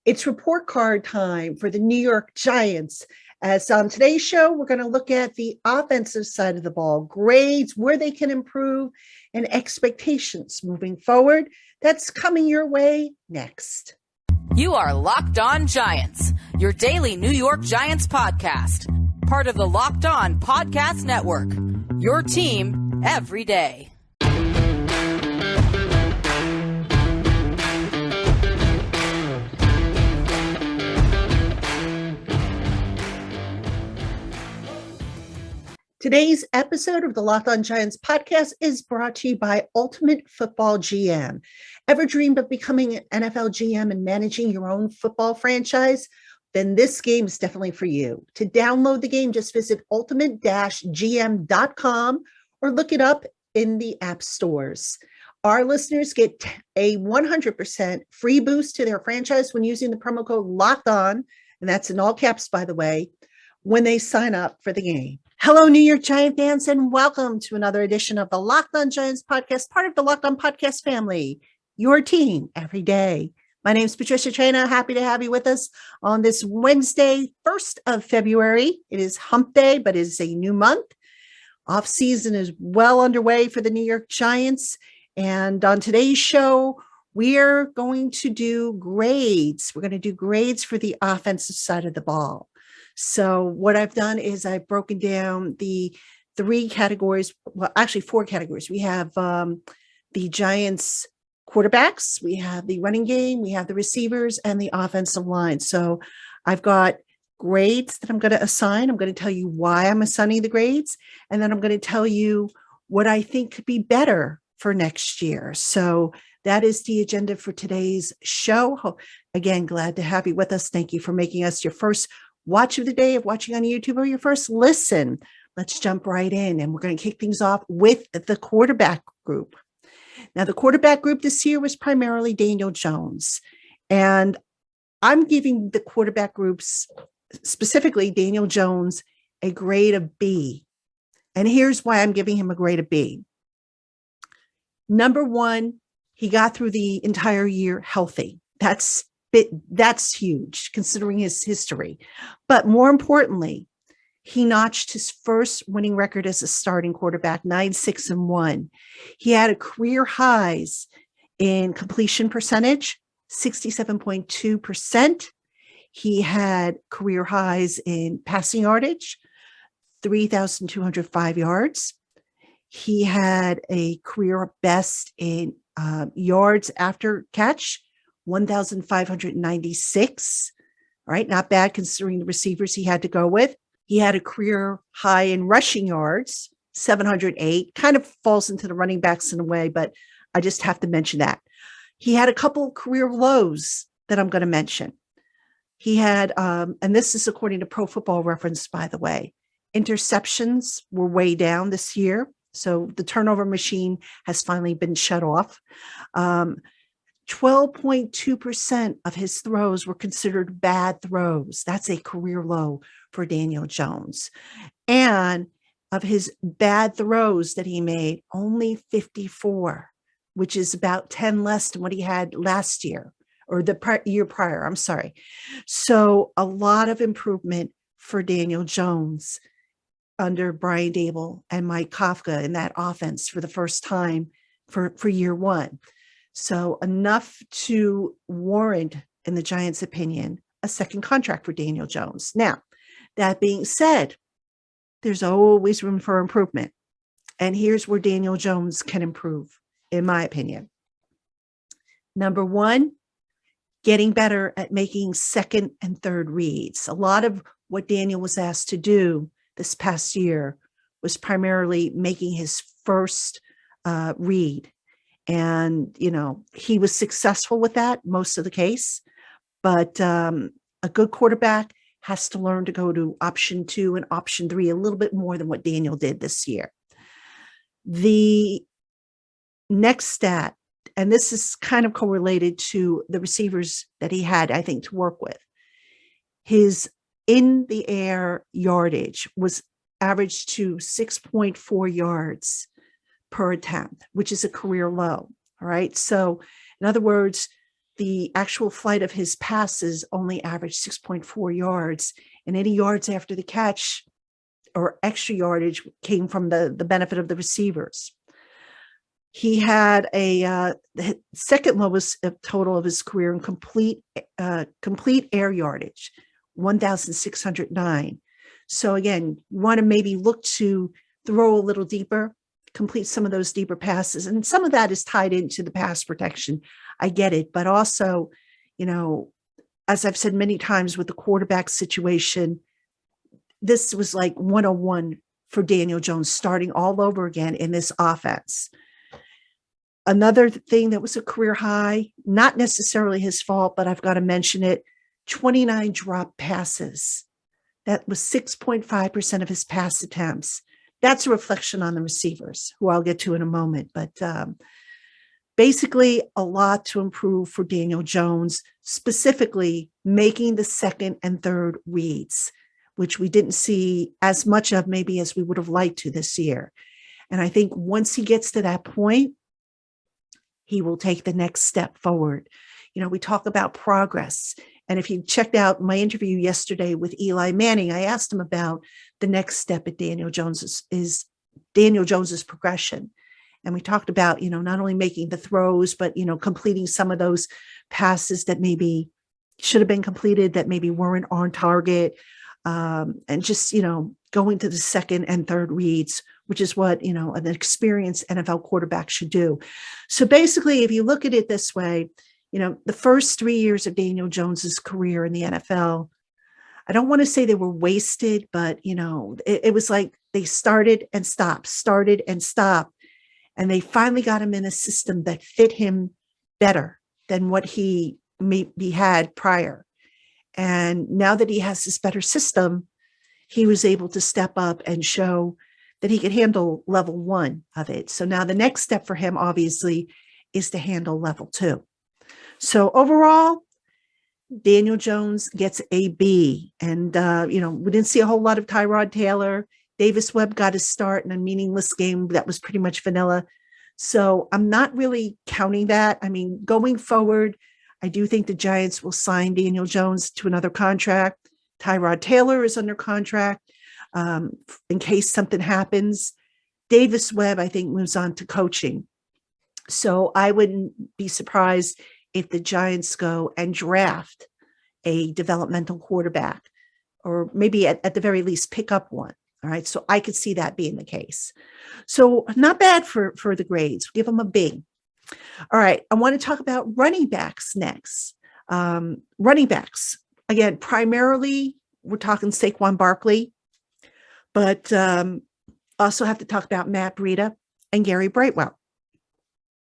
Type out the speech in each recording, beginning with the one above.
It's report card time for the New York Giants. As on today's show, we're going to look at the offensive side of the ball, grades, where they can improve, and expectations moving forward. That's coming your way next. You are Locked On Giants, your daily New York Giants podcast, part of the Locked On Podcast Network, your team every day. Today's episode of the Locked On Giants podcast is brought to you by Ultimate Football GM. Ever dreamed of becoming an NFL GM and managing your own football franchise? Then this game is definitely for you. To download the game, just visit ultimate-gm.com or look it up in the app stores. Our listeners get a 100% free boost to their franchise when using the promo code Locked On, and that's in all caps, by the way, when they sign up for the game. Hello, New York Giant fans, and welcome to another edition of the Locked On Giants podcast, part of the Locked On podcast family, your team every day. My name is Patricia Traina. Happy to have you with us on this Wednesday, 1st of February. It is hump day, but it is a new month. Off season is well underway for the New York Giants. And on today's show, we are going to do grades. We're going to do grades for the offensive side of the ball. So what I've done is I've broken down the three categories, well, actually four categories. We have the Giants quarterbacks, we have the running game, we have the receivers, and the offensive line. So I've got grades that I'm going to assign. I'm going to tell you why I'm assigning the grades, and then I'm going to tell you what I think could be better for next year. So that is the agenda for today's show. Again, glad to have you with us. Thank you for making us your first watch of the day of watching on YouTube or your first listen. Let's jump right in, and we're going to kick things off with the quarterback group. Now, the quarterback group this year was primarily Daniel Jones, and I'm giving the quarterback groups, specifically Daniel Jones, a grade of B. And here's why I'm giving him a grade of B. Number one, he got through the entire year healthy. That's huge considering his history. But more importantly, he notched his first winning record as a starting quarterback, 9-6-1. He had a career highs in completion percentage, 67.2%. He had career highs in passing yardage, 3,205 yards. He had a career best in yards after catch, 1,596, right? Not bad considering the receivers he had to go with. He had a career high in rushing yards, 708, kind of falls into the running backs in a way, but I just have to mention that. He had a couple career lows that I'm going to mention. He had, and this is according to Pro Football Reference, by the way, interceptions were way down this year. So the turnover machine has finally been shut off. 12.2% of his throws were considered bad throws. That's a career low for Daniel Jones. And of his bad throws that he made, only 54, which is about 10 less than what he had last year or the year prior. I'm sorry. So a lot of improvement for Daniel Jones under Brian Daboll and Mike Kafka in that offense for the first time for year one. So enough to warrant, in the Giants' opinion, a second contract for Daniel Jones. Now, that being said, there's always room for improvement. And here's where Daniel Jones can improve, in my opinion. Number one, getting better at making second and third reads. A lot of what Daniel was asked to do this past year was primarily making his first read. And, he was successful with that most of the case. But a good quarterback has to learn to go to option 2 and option 3 a little bit more than what Daniel did this year. The next stat, and this is kind of correlated to the receivers that he had, I think, to work with. His in the air yardage was averaged to 6.4 yards per attempt, which is a career low. All right. So in other words, the actual flight of his passes only averaged 6.4 yards, and any yards after the catch or extra yardage came from the benefit of the receivers. He had a second lowest total of his career in complete air yardage, 1,609. So again, you want to maybe look to throw a little deeper, complete some of those deeper passes. And some of that is tied into the pass protection. I get it. But also, as I've said many times with the quarterback situation, this was like 101 for Daniel Jones, starting all over again in this offense. Another thing that was a career high, not necessarily his fault, but I've got to mention it, 29 drop passes. That was 6.5% of his pass attempts. That's a reflection on the receivers, who I'll get to in a moment. But basically, a lot to improve for Daniel Jones, specifically making the second and third reads, which we didn't see as much of maybe as we would have liked to this year. And I think once he gets to that point, he will take the next step forward. We talk about progress. And if you checked out my interview yesterday with Eli Manning, I asked him about the next step at Daniel Jones's progression. And we talked about, not only making the throws, but, completing some of those passes that maybe should have been completed, that maybe weren't on target, and just, going to the second and third reads, which is what, an experienced NFL quarterback should do. So basically, if you look at it this way, the first 3 years of Daniel Jones's career in the NFL, I don't want to say they were wasted, but, it was like they started and stopped. And they finally got him in a system that fit him better than what he maybe had prior. And now that he has this better system, he was able to step up and show that he could handle level 1 of it. So now the next step for him, obviously, is to handle level 2. So overall, Daniel Jones gets a B. And, we didn't see a whole lot of Tyrod Taylor. Davis Webb got his start in a meaningless game that was pretty much vanilla. So I'm not really counting that. I mean, going forward, I do think the Giants will sign Daniel Jones to another contract. Tyrod Taylor is under contract in case something happens. Davis Webb, I think, moves on to coaching. So I wouldn't be surprised if the Giants go and draft a developmental quarterback, or maybe at the very least pick up one. All right. So I could see that being the case. So not bad for the grades. Give them a B. All right. I want to talk about running backs next. Running backs. Again, primarily, we're talking Saquon Barkley, but also have to talk about Matt Breida and Gary Brightwell.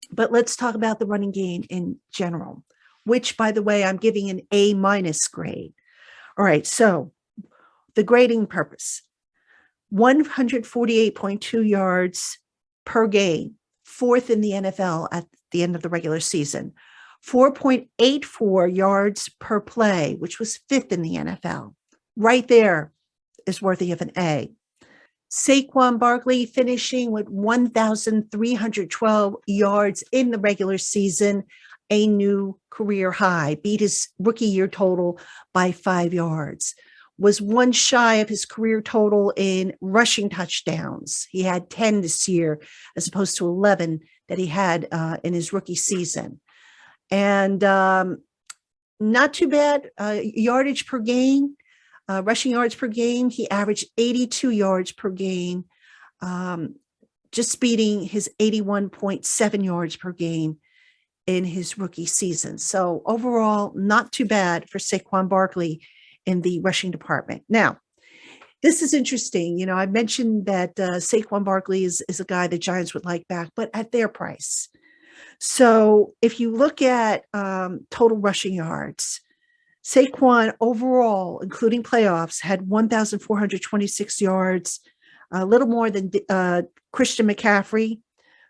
But let's talk about the running game in general, which, by the way, I'm giving an A- grade. All right. So the grading purpose, 148.2 yards per game, fourth in the NFL at the end of the regular season. 4.84 yards per play, which was fifth in the NFL. Right there is worthy of an A. Saquon Barkley finishing with 1,312 yards in the regular season, a new career high, beat his rookie year total by 5 yards. Was one shy of his career total in rushing touchdowns. He had 10 this year, as opposed to 11 that he had in his rookie season. And not too bad yardage per game, rushing yards per game. He averaged 82 yards per game, just beating his 81.7 yards per game in his rookie season. So overall, not too bad for Saquon Barkley in the rushing department. Now, this is interesting. I mentioned that Saquon Barkley is a guy the Giants would like back, but at their price. So if you look at total rushing yards, Saquon overall, including playoffs, had 1,426 yards, a little more than Christian McCaffrey,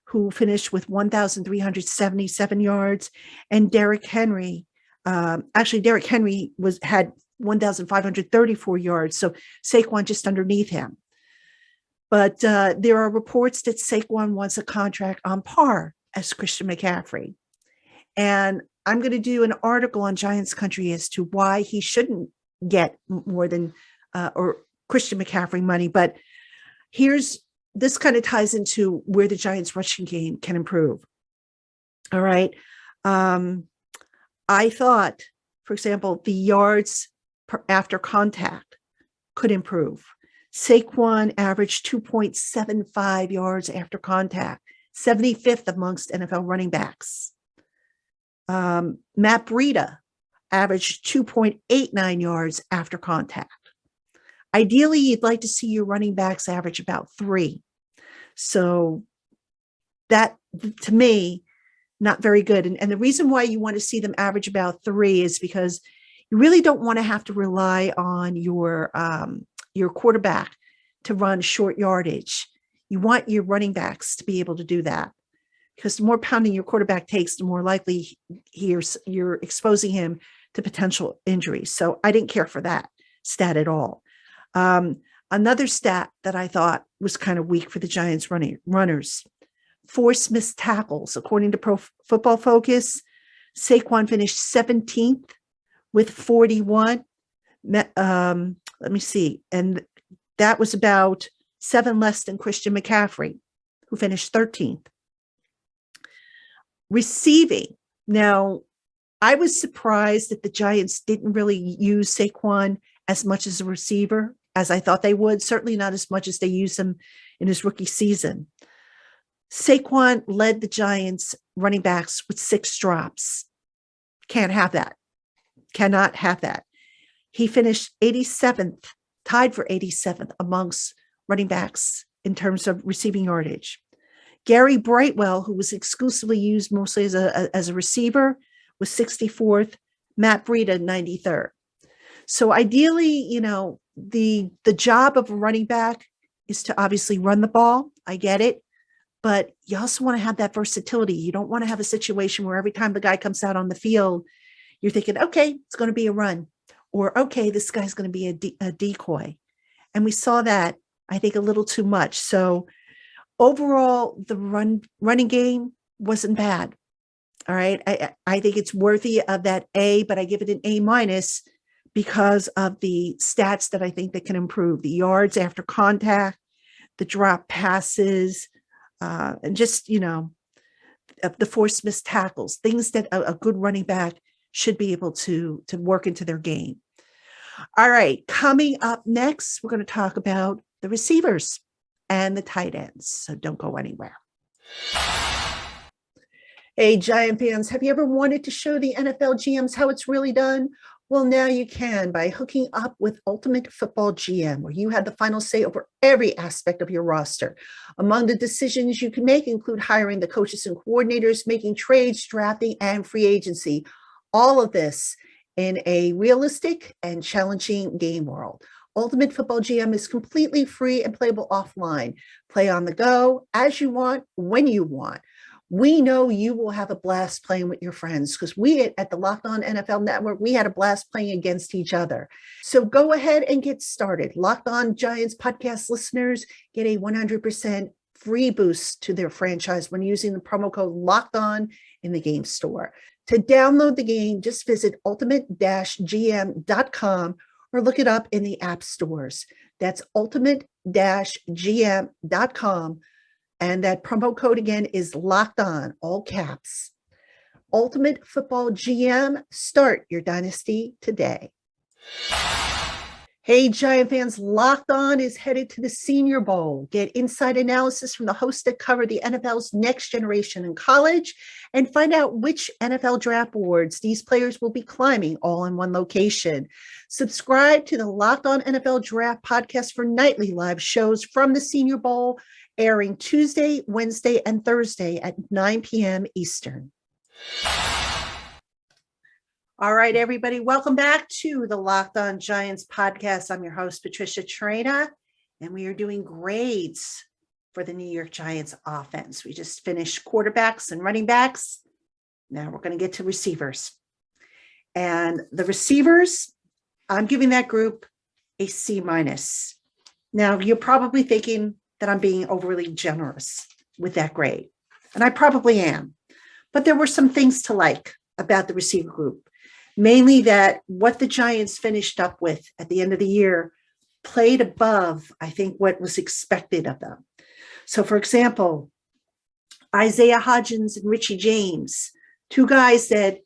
who finished with 1,377 yards, and Derrick Henry. Derrick Henry had 1,534 yards, so Saquon just underneath him. But there are reports that Saquon wants a contract on par as Christian McCaffrey. And I'm going to do an article on Giants Country as to why he shouldn't get more than or Christian McCaffrey money. But this kind of ties into where the Giants rushing game can improve. All right. I thought, for example, the yards after contact could improve. Saquon averaged 2.75 yards after contact, 75th amongst NFL running backs. Matt Breida averaged 2.89 yards after contact. Ideally, you'd like to see your running backs average about 3. So that, to me, not very good. And the reason why you want to see them average about 3 is because you really don't want to have to rely on your quarterback to run short yardage. You want your running backs to be able to do that, because the more pounding your quarterback takes, the more likely you're exposing him to potential injuries. So I didn't care for that stat at all. Another stat that I thought was kind of weak for the Giants runners, forced missed tackles. According to Pro Football Focus, Saquon finished 17th with 41. Let me see. And that was about 7 less than Christian McCaffrey, who finished 13th. Receiving. Now, I was surprised that the Giants didn't really use Saquon as much as a receiver as I thought they would. Certainly not as much as they used him in his rookie season. Saquon led the Giants running backs with 6 drops. Can't have that. Cannot have that. He finished 87th, tied for 87th amongst running backs in terms of receiving yardage. Gary Brightwell, who was exclusively used mostly as a receiver, was 64th. Matt Breida, 93rd. So ideally, the job of a running back is to obviously run the ball. I get it. But you also want to have that versatility. You don't want to have a situation where every time the guy comes out on the field, you're thinking, okay, it's going to be a run, or okay, this guy's going to be a decoy. And we saw that, I think, a little too much. So overall, the running game wasn't bad. All right. I think it's worthy of that A, but I give it an A- because of the stats that I think that can improve: the yards after contact, the drop passes, and just, the forced missed tackles, things that a good running back should be able to work into their game. All right. Coming up next, we're going to talk about the receivers and the tight ends. So don't go anywhere. Hey, Giant fans, have you ever wanted to show the NFL GMs how it's really done? Well, now you can by hooking up with Ultimate Football GM, where you have the final say over every aspect of your roster. Among the decisions you can make include hiring the coaches and coordinators, making trades, drafting, and free agency. All of this in a realistic and challenging game world. Ultimate Football GM is completely free and playable offline. Play on the go, as you want, when you want. We know you will have a blast playing with your friends, because we at the Locked On NFL Network, we had a blast playing against each other. So go ahead and get started. Locked On Giants podcast listeners get a 100% free boost to their franchise when using the promo code Locked On in the game store. To download the game, just visit ultimate-gm.com or look it up in the app stores. That's ultimate-gm.com. And that promo code again is Locked On, all caps. Ultimate Football GM, start your dynasty today. Hey, Giant fans, Locked On is headed to the Senior Bowl. Get inside analysis from the hosts that cover the NFL's next generation in college, and find out which NFL draft boards these players will be climbing all in one location. Subscribe to the Locked On NFL Draft podcast for nightly live shows from the Senior Bowl, airing Tuesday, Wednesday, and Thursday at 9 p.m. Eastern. All right, everybody, welcome back to the Locked On Giants podcast. I'm your host, Patricia Traina, and we are doing grades for the New York Giants offense. We just finished quarterbacks and running backs. Now we're going to get to receivers. And the receivers, I'm giving that group a C-. Now, you're probably thinking that I'm being overly generous with that grade, and I probably am. But there were some things to like about the receiver group, mainly that what the Giants finished up with at the end of the year played above, I think, what was expected of them. So, for example, Isaiah Hodgins and Richie James, two guys that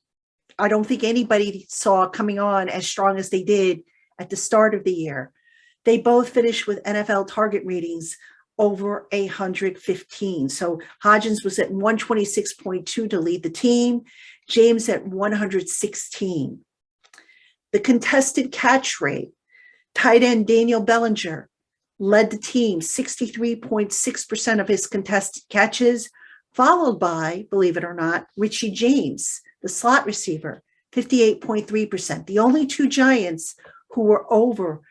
I don't think anybody saw coming on as strong as they did at the start of the year. They both finished with NFL target ratings over 115. So Hodgins was at 126.2 to lead the team, James at 116. The contested catch rate, tight end Daniel Bellinger led the team, 63.6% of his contested catches, followed by, believe it or not, Richie James, the slot receiver, 58.3%. The only two Giants who were over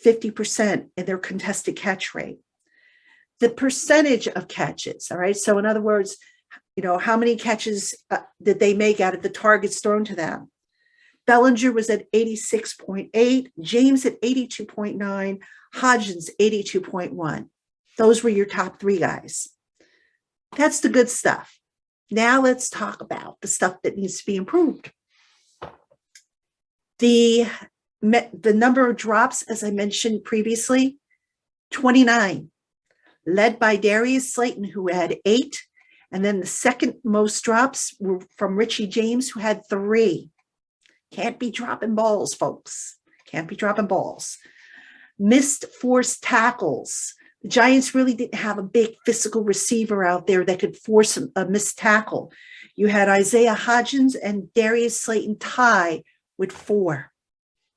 50% in their contested catch rate. The percentage of catches, all right? So in other words, how many catches did they make out of the targets thrown to them? Bellinger was at 86.8, James at 82.9, Hodgins 82.1. Those were your top three guys. That's the good stuff. Now let's talk about the stuff that needs to be improved. The number of drops, as I mentioned previously, 29, led by Darius Slayton, who had 8. And then the second most drops were from Richie James, who had 3. Can't be dropping balls, folks. Can't be dropping balls. Missed forced tackles. The Giants really didn't have a big physical receiver out there that could force a missed tackle. You had Isaiah Hodgins and Darius Slayton tie with 4.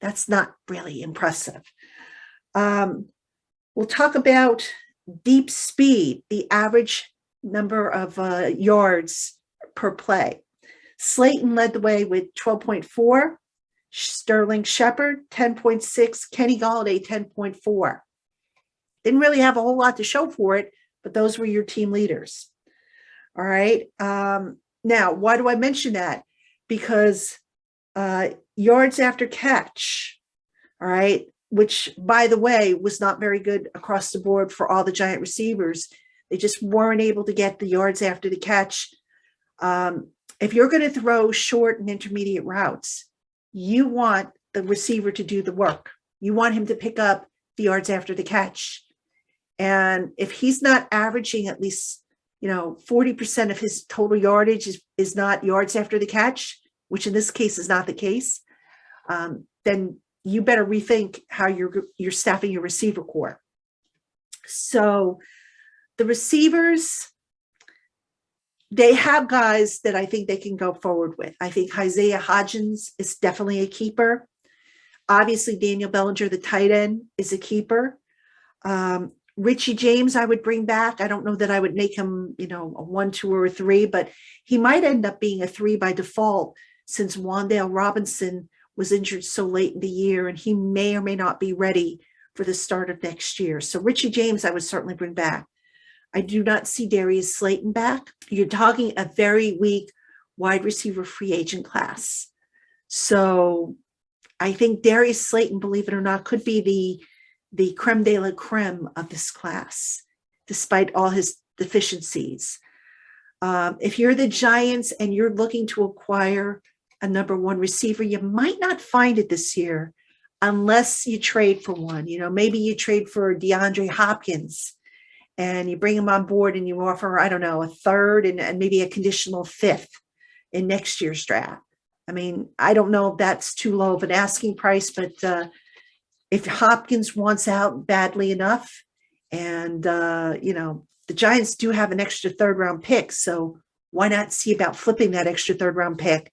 That's not really impressive. We'll talk about deep speed, the average number of yards per play. Slayton led the way with 12.4, Sterling Shepard 10.6, Kenny Golladay 10.4. Didn't really have a whole lot to show for it, but those were your team leaders. All right. Now, why do I mention that? Because yards after catch, all right, which, by the way, was not very good across the board for all the Giant receivers. They just weren't able to get the yards after the catch. If you're going to throw short and intermediate routes, you want the receiver to do the work. You want him to pick up the yards after the catch. And if he's not averaging at least, 40% of his total yardage is not yards after the catch, which in this case is not the case, then you better rethink how you're staffing your receiver corps. So the receivers, they have guys that I think they can go forward with. I think Isaiah Hodgins is definitely a keeper. Obviously, Daniel Bellinger, the tight end, is a keeper. Richie James, I would bring back. I don't know that I would make him, a 1, 2, or a 3, but he might end up being a 3 by default since Wan'Dale Robinson was injured so late in the year, and he may or may not be ready for the start of next year. So Richie James, I would certainly bring back. I do not see Darius Slayton back. You're talking a very weak wide receiver free agent class. So I think Darius Slayton, believe it or not, could be the creme de la creme of this class, despite all his deficiencies. If you're the Giants and you're looking to acquire a number 1 receiver, you might not find it this year unless you trade for one. Maybe you trade for DeAndre Hopkins and you bring him on board and you offer, I don't know, a 3rd and maybe a conditional 5th in next year's draft. I mean, I don't know if that's too low of an asking price, but if Hopkins wants out badly enough, and, the Giants do have an extra 3rd round pick, so why not see about flipping that extra 3rd round pick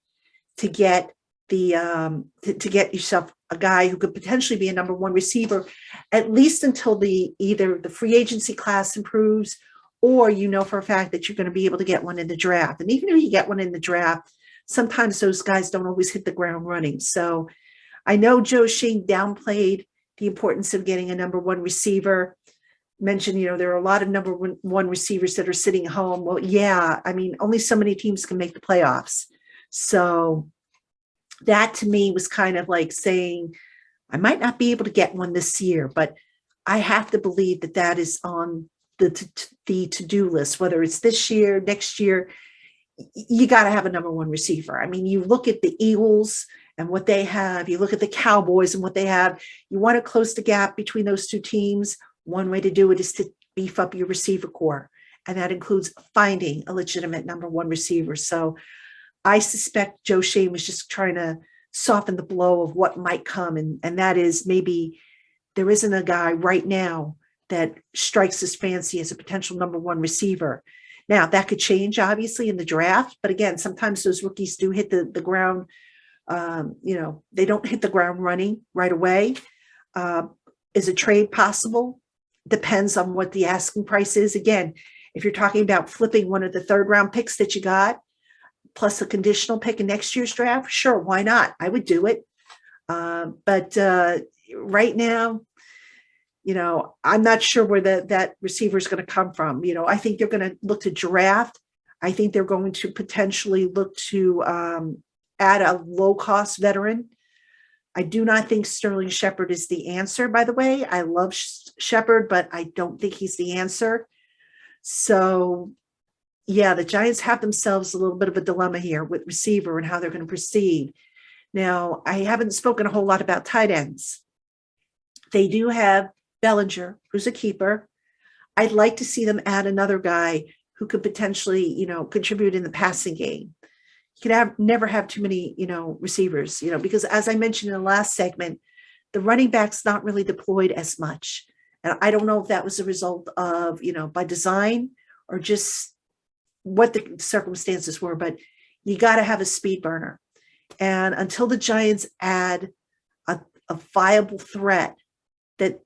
to get to get yourself a guy who could potentially be a number 1 receiver, at least until either the free agency class improves, or for a fact that you're going to be able to get one in the draft. And even if you get one in the draft, sometimes those guys don't always hit the ground running. So I know Joe Shane downplayed the importance of getting a number 1 receiver. Mentioned, there are a lot of number 1 receivers that are sitting home. Well, yeah, I mean, only so many teams can make the playoffs. So that to me was kind of like saying, I might not be able to get one this year, but I have to believe that is on the to-do list, whether it's this year, next year. you got to have a number one receiver. I mean, you look at the Eagles and what they have, you look at the Cowboys and what they have, you want to close the gap between those two teams. One way to do it is to beef up your receiver core. And that includes finding a legitimate number one receiver. So I suspect Joe Schoen was just trying to soften the blow of what might come. And that is maybe there isn't a guy right now that strikes his fancy as a potential number one receiver. Now, that could change, obviously, in the draft. But again, sometimes those rookies do hit the ground. They don't hit the ground running right away. Is a trade possible? Depends on what the asking price is. Again, if you're talking about flipping one of the third round picks that you got, plus a conditional pick in next year's draft, sure, why not? I would do it. But right now, I'm not sure where that receiver is going to come from. I think they're going to look to draft. I think they're going to potentially look to add a low-cost veteran. I do not think Sterling Shepard is the answer, by the way. I love Shepard, but I don't think he's the answer. So, yeah, the Giants have themselves a little bit of a dilemma here with receiver and how they're going to proceed. Now, I haven't spoken a whole lot about tight ends. They do have Bellinger, who's a keeper. I'd like to see them add another guy who could potentially, contribute in the passing game. You could never have too many, receivers, because as I mentioned in the last segment, the running back's not really deployed as much. And I don't know if that was a result of, by design or just what the circumstances were, but you got to have a speed burner. And until the Giants add a viable threat that,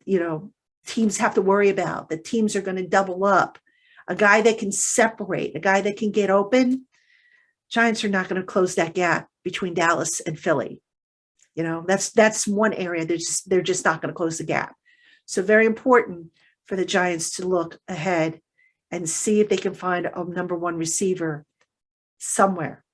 teams have to worry about, that teams are going to double up, a guy that can separate, a guy that can get open, Giants are not going to close that gap between Dallas and Philly. That's one area they're just not going to close the gap. So very important for the Giants to look ahead and see if they can find a number one receiver somewhere.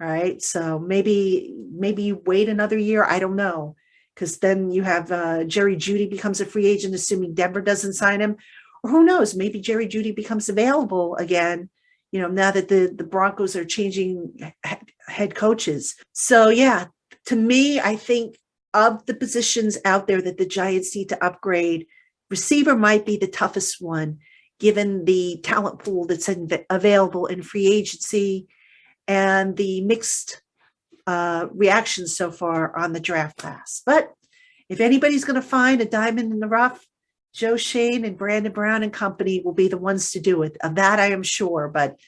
All right. So maybe you wait another year. I don't know. Because then you have Jerry Jeudy becomes a free agent, assuming Denver doesn't sign him. Or who knows, maybe Jerry Jeudy becomes available again, now that the Broncos are changing head coaches. So, yeah, to me, I think of the positions out there that the Giants need to upgrade, receiver might be the toughest one, given the talent pool that's available in free agency and the mixed reactions so far on the draft class. But if anybody's going to find a diamond in the rough, Joe Schoen and Brandon Brown and company will be the ones to do it. Of that, I am sure. But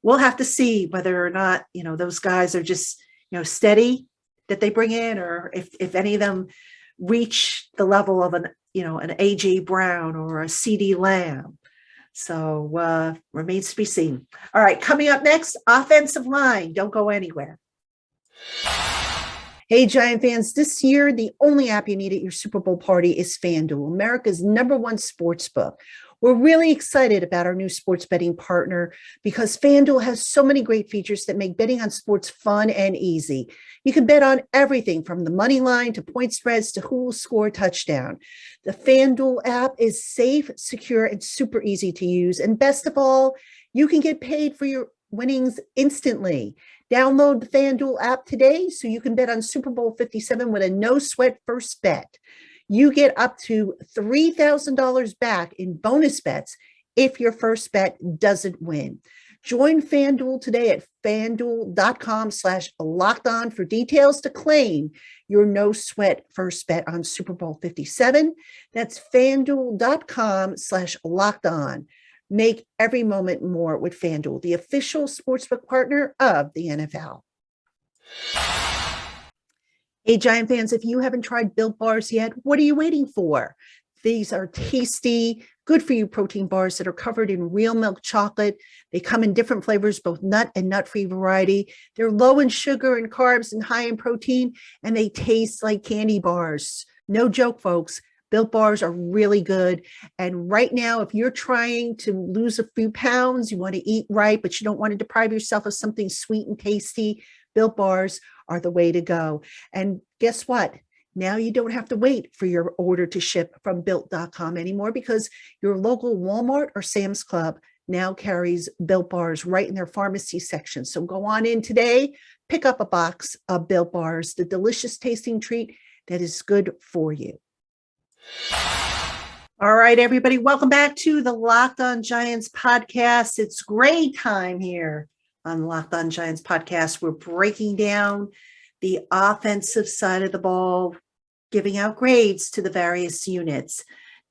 we'll have to see whether or not, those guys are just, steady that they bring in, or if any of them reach the level of an AJ Brown or a CD Lamb. So remains to be seen. All right, coming up next, offensive line. Don't go anywhere. Hey, Giant fans, this year, the only app you need at your Super Bowl party is FanDuel, America's #1 sports book. We're really excited about our new sports betting partner because FanDuel has so many great features that make betting on sports fun and easy. You can bet on everything from the money line to point spreads to who will score a touchdown. The FanDuel app is safe, secure, and super easy to use. And best of all, you can get paid for your winnings instantly. Download the FanDuel app today so you can bet on Super Bowl 57 with a no-sweat first bet. You get up to $3,000 back in bonus bets if your first bet doesn't win. Join FanDuel today at FanDuel.com/lockedon for details to claim your no-sweat first bet on Super Bowl 57. That's FanDuel.com/lockedon. Make every moment more with FanDuel, the official sportsbook partner of the NFL. Hey, Giant fans, if you haven't tried Built Bars yet, what are you waiting for? These are tasty, good for you protein bars that are covered in real milk chocolate. They come in different flavors, both nut and nut-free variety. They're low in sugar and carbs and high in protein, and they taste like candy bars. No joke, folks. Built Bars are really good. And right now, if you're trying to lose a few pounds, you want to eat right, but you don't want to deprive yourself of something sweet and tasty, Built Bars are the way to go. And guess what? Now you don't have to wait for your order to ship from Built.com anymore because your local Walmart or Sam's Club now carries Built Bars right in their pharmacy section. So go on in today, pick up a box of Built Bars, the delicious tasting treat that is good for you. All right, everybody, welcome back to the Locked On Giants podcast. It's great time here on Locked On Giants podcast. We're breaking down the offensive side of the ball, giving out grades to the various units.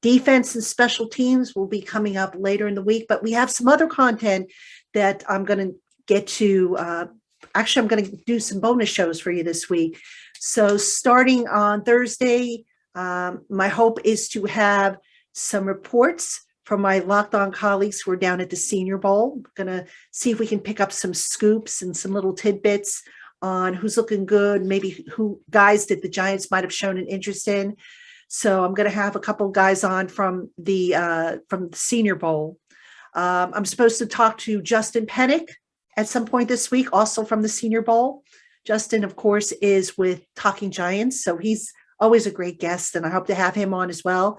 Defense and special teams will be coming up later in the week, but we have some other content that I'm going to get to. Actually, I'm going to do some bonus shows for you this week. So starting on Thursday, my hope is to have some reports from my Locked On colleagues who are down at the Senior Bowl. I'm going to see if we can pick up some scoops and some little tidbits on who's looking good, maybe who guys that the Giants might have shown an interest in. So I'm going to have a couple guys on from the Senior Bowl. I'm supposed to talk to Justin Pennick at some point this week, also from the Senior Bowl. Justin, of course, is with Talking Giants, so he's always a great guest, and I hope to have him on as well.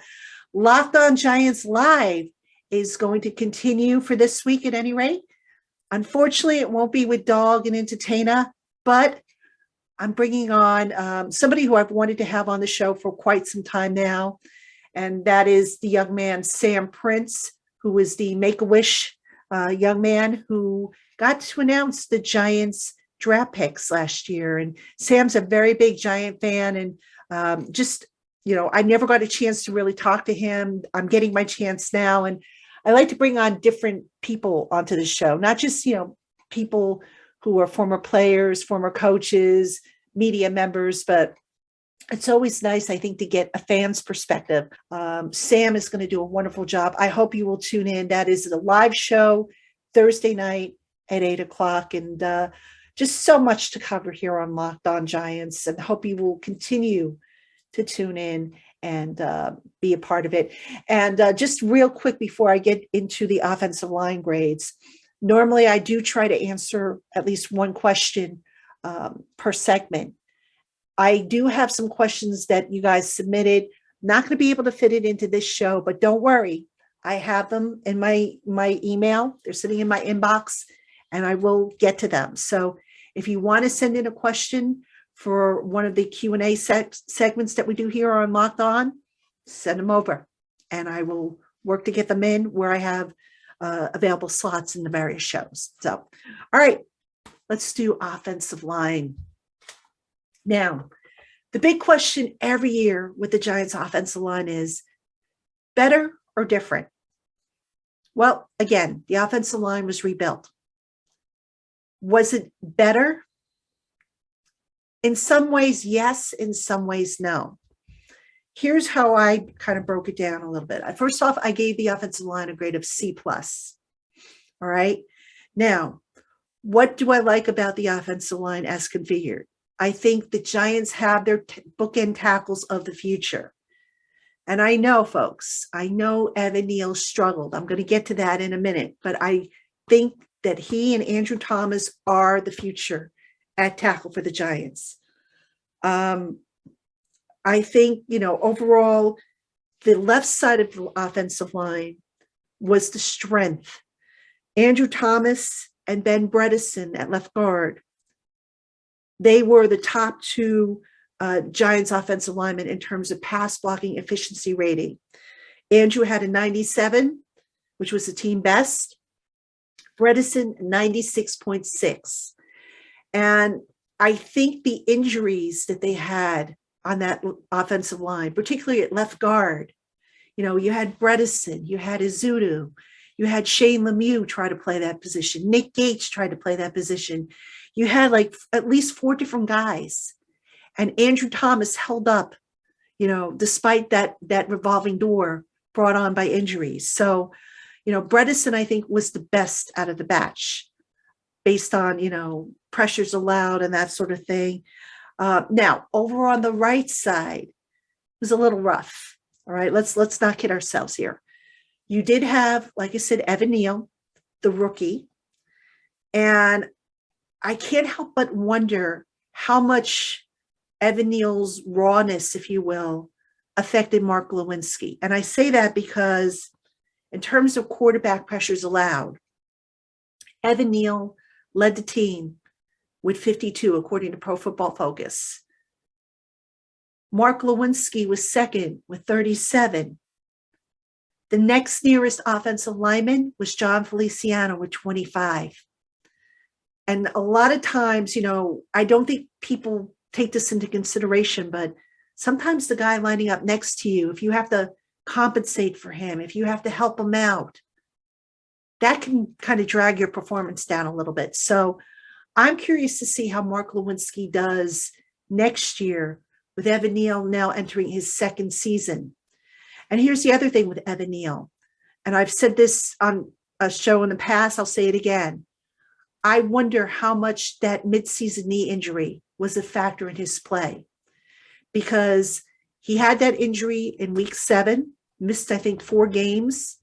Locked On Giants Live is going to continue for this week at any rate. Unfortunately, it won't be with Dog and Entertainer, but I'm bringing on somebody who I've wanted to have on the show for quite some time now, and that is the young man, Sam Prince, who is the Make-A-Wish young man who got to announce the Giants draft picks last year. And Sam's a very big Giant fan, and I never got a chance to really talk to him. I'm getting my chance now, and I like to bring on different people onto the show, not just, people who are former players, former coaches, media members, but it's always nice, I think, to get a fan's perspective. Sam is going to do a wonderful job. I hope you will tune in. That is a live show Thursday night at 8:00, and just so much to cover here on Locked On Giants, and hope you will continue to tune in and be a part of it. And just real quick before I get into the offensive line grades, normally I do try to answer at least one question per segment. I do have some questions that you guys submitted. Not going to be able to fit it into this show, but don't worry. I have them in my email. They're sitting in my inbox, and I will get to them. So if you want to send in a question for one of the Q&A segments that we do here on Locked On, send them over, and I will work to get them in where I have available slots in the various shows. So, all right, let's do offensive line. Now, the big question every year with the Giants offensive line is better or different? Well, again, the offensive line was rebuilt. Was it better? In some ways, yes. In some ways, no. Here's how I kind of broke it down a little bit. First off, I gave the offensive line a grade of C+. All right. Now, what do I like about the offensive line as configured? I think the Giants have their bookend tackles of the future. And I know, folks, Evan Neal struggled. I'm going to get to that in a minute. But I think that he and Andrew Thomas are the future at tackle for the Giants. I think, overall, the left side of the offensive line was the strength. Andrew Thomas and Ben Bredesen at left guard, they were the top two Giants offensive linemen in terms of pass blocking efficiency rating. Andrew had a 97, which was the team best. Bredesen, 96.6. And I think the injuries that they had on that offensive line, particularly at left guard, you had Bredesen, you had Izudu, you had Shane Lemieux try to play that position. Nick Gates tried to play that position. You had at least 4 different guys. And Andrew Thomas held up, despite that revolving door brought on by injuries. So, Bredesen, I think, was the best out of the batch based on, pressures allowed and that sort of thing. Now, over on the right side, it was a little rough. All right, let's not kid ourselves here. You did have, like I said, Evan Neal, the rookie. And I can't help but wonder how much Evan Neal's rawness, if you will, affected Mark Lewinsky. And I say that because In terms of quarterback pressures allowed, Evan Neal led the team with 52, according to Pro Football Focus. Mark Lewinsky was second with 37. The next nearest offensive lineman was John Feliciano with 25. And a lot of times, I don't think people take this into consideration, but sometimes the guy lining up next to you, if you have to compensate for him, if you have to help him out, that can kind of drag your performance down a little bit. So I'm curious to see how Mark Lewinsky does next year with Evan Neal now entering his second season. And here's the other thing with Evan Neal, and I've said this on a show in the past, I'll say it again. I wonder how much that midseason knee injury was a factor in his play, because he had that injury in week 7, missed, I think, 4 games.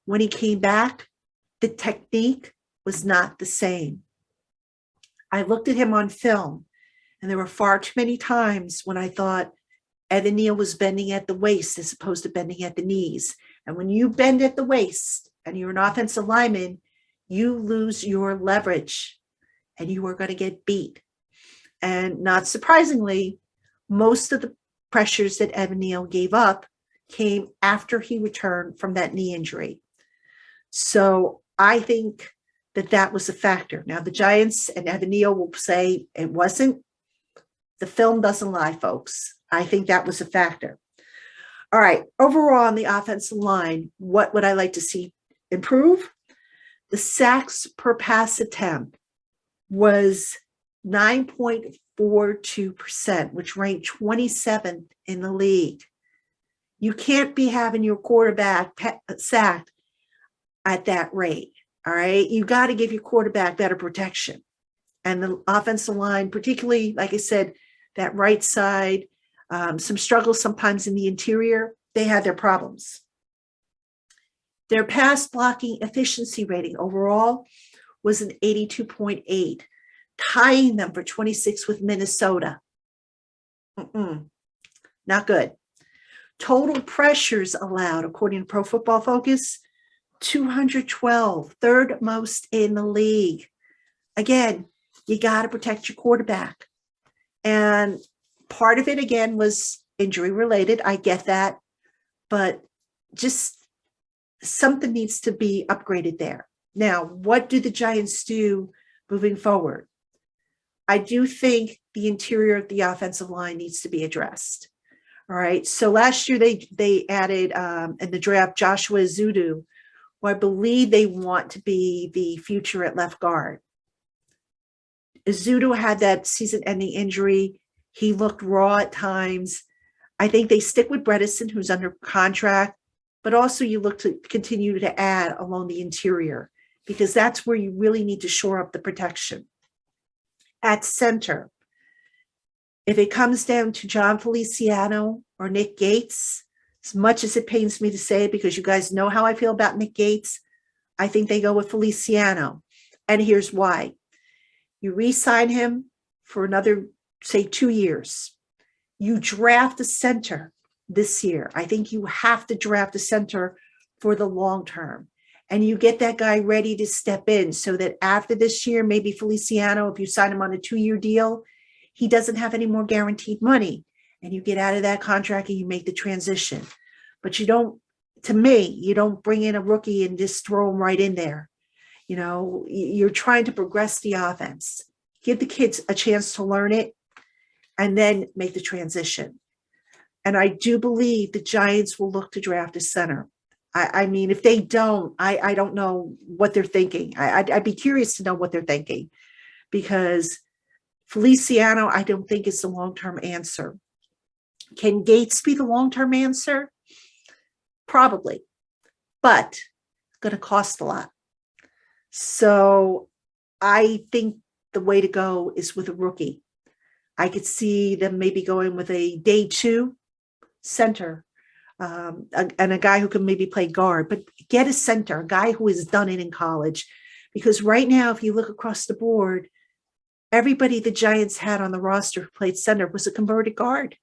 When he came back, the technique was not the same. I looked at him on film, and there were far too many times when I thought Evan Neal was bending at the waist as opposed to bending at the knees. And when you bend at the waist and you're an offensive lineman, you lose your leverage and you are going to get beat. And not surprisingly, most of the pressures that Evan Neal gave up came after he returned from that knee injury. So I think that was a factor. Now, the Giants and Evan Neal will say it wasn't. The film doesn't lie, folks. I think that was a factor. All right. Overall, on the offensive line, what would I like to see improve? The sacks per pass attempt was 9.42%, which ranked 27th in the league. You can't be having your quarterback sacked at that rate. All right. You got to give your quarterback better protection. And the offensive line, particularly, like I said, that right side, some struggles sometimes in the interior, they had their problems. Their pass blocking efficiency rating overall was an 82.8, tying them for 26 with Minnesota. Not good. Total pressures allowed, according to Pro Football Focus, 212, third most in the league. Again, you got to protect your quarterback. And part of it, again, was injury related. I get that. But just something needs to be upgraded there. Now, what do the Giants do moving forward? I do think the interior of the offensive line needs to be addressed. All right. So last year they added in the draft Joshua Ezeudu, who I believe they want to be the future at left guard. Ezeudu had that season-ending injury. He looked raw at times. I think they stick with Bredesen, who's under contract, but also you look to continue to add along the interior, because that's where you really need to shore up the protection. At center, if it comes down to John Feliciano or Nick Gates, as much as it pains me to say it, because you guys know how I feel about Nick Gates, I think they go with Feliciano. And here's why. You re-sign him for another, say, 2 years. You draft a center this year. I think you have to draft a center for the long term. And you get that guy ready to step in so that after this year, maybe Feliciano, if you sign him on a 2-year deal, he doesn't have any more guaranteed money. And you get out of that contract and you make the transition. But you don't, to me, you don't bring in a rookie and just throw him right in there. You know, you're trying to progress the offense. Give the kids a chance to learn it and then make the transition. And I do believe the Giants will look to draft a center. I mean, if they don't, I don't know what they're thinking. I'd be curious to know what they're thinking, because Feliciano, I don't think is the long-term answer. Can Gates be the long-term answer? Probably, but it's going to cost a lot. So I think the way to go is with a rookie. I could see them maybe going with a day 2 center, and a guy who can maybe play guard, but get a center, a guy who has done it in college. Because right now, if you look across the board, everybody the Giants had on the roster who played center was a converted guard.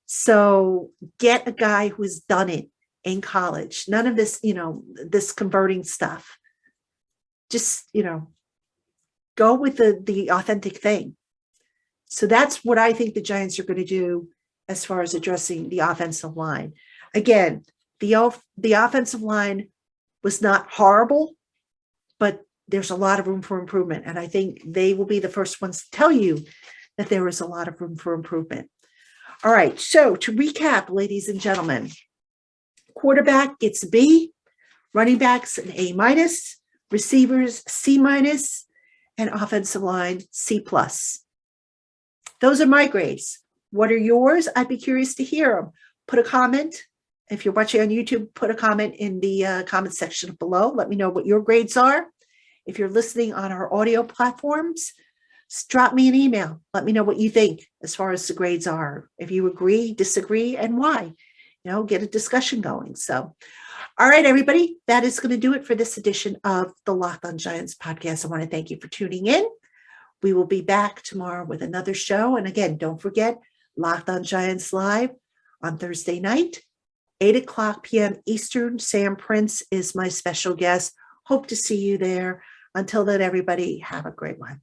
So get a guy who has done it in college. None of this, this converting stuff. Just, go with the authentic thing. So that's what I think the Giants are going to do as far as addressing the offensive line. Again, the offensive line was not horrible, but there's a lot of room for improvement. And I think they will be the first ones to tell you that there is a lot of room for improvement. All right. So to recap, ladies and gentlemen, quarterback gets a B, running backs an A-, receivers C-, and offensive line C+. Those are my grades. What are yours? I'd be curious to hear them. Put a comment. If you're watching on YouTube, put a comment in the comment section below. Let me know what your grades are. If you're listening on our audio platforms, drop me an email. Let me know what you think as far as the grades are. If you agree, disagree, and why. Get a discussion going. So, all right, everybody, that is going to do it for this edition of the Locked On Giants podcast. I want to thank you for tuning in. We will be back tomorrow with another show. And again, don't forget, Locked On Giants Live on Thursday night, 8:00 p.m. Eastern. Sam Prince is my special guest. Hope to see you there. Until then, everybody, have a great one.